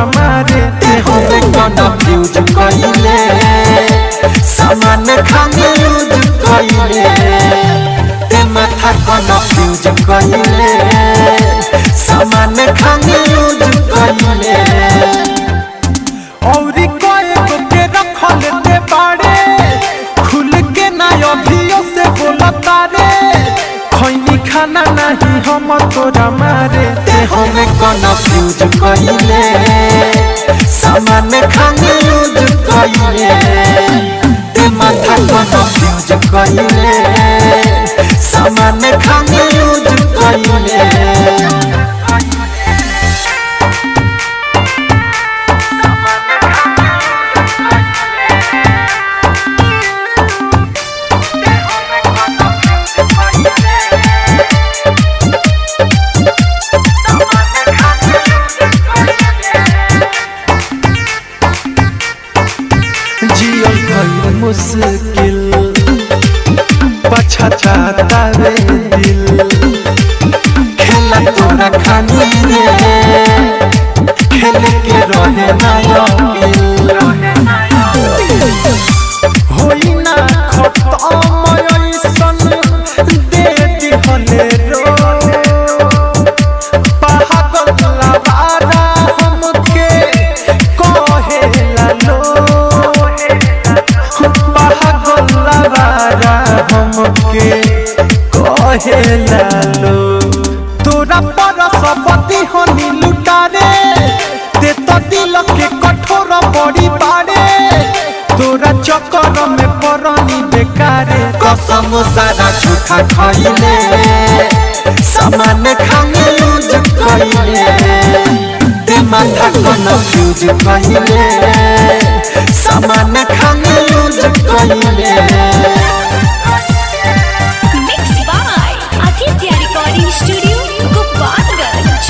तोरा मारे ते हमें कन्फ्यूज कइले सामान खाने यूज कइले ते माथा कन्फ्यूज कइले सामान खाने यूज कइले औरी कोई के रख लेते बाड़े खुल के ना अभियो से बोलता रे खैनी खाना नहीं हम तोरा मारे ते हमें कन्फ्यूज कइले सामान खाने यूज कइले ते माथा कन्फ्यूज कइले सामान खाने यूज कइले जियल भइल मुश्किल पछताता रे दिल खेला तोरा खानी रे खेल के रहे ना होई ना खत्म ऐसन दे दिहले रो पागल लबारा हमके कहेला लो हमके कहेला लो तोरा पर सबती हनी लुटारे ते तो दिल के कठोर बड़ी बारे तोरा चक्कर में परनी बेकारे कसम सारा झूठा खइले सामान खाने यूज कइले ते माथा कन्फ्यूज कइले सामान खाने यूज कइले स्टूडियो गोपालगंज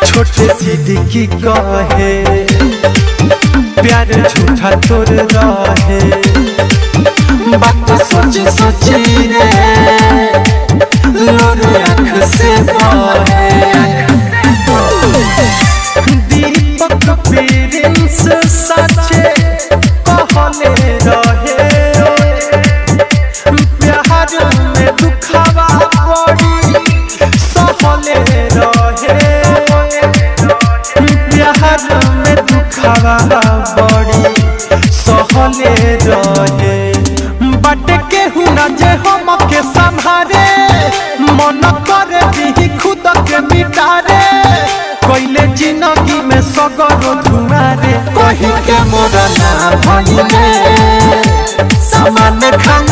छोटे सिद्दीकी कहे प्यार झूठा तोर रहे बात सोच सोची रे लोर आँख से बहे दीपक प्रिंस सचे कहले रहे प्यार में दुखावा बड़ी सहले रहे प्यार में दुखावा बड़ी सहले रहे बट के हुना जे हम के संभारे मन करे भी खुद के मिटारे कोइले जिंदगी में सगरो धुआरे कही के मोरा ना भइले सामान खाने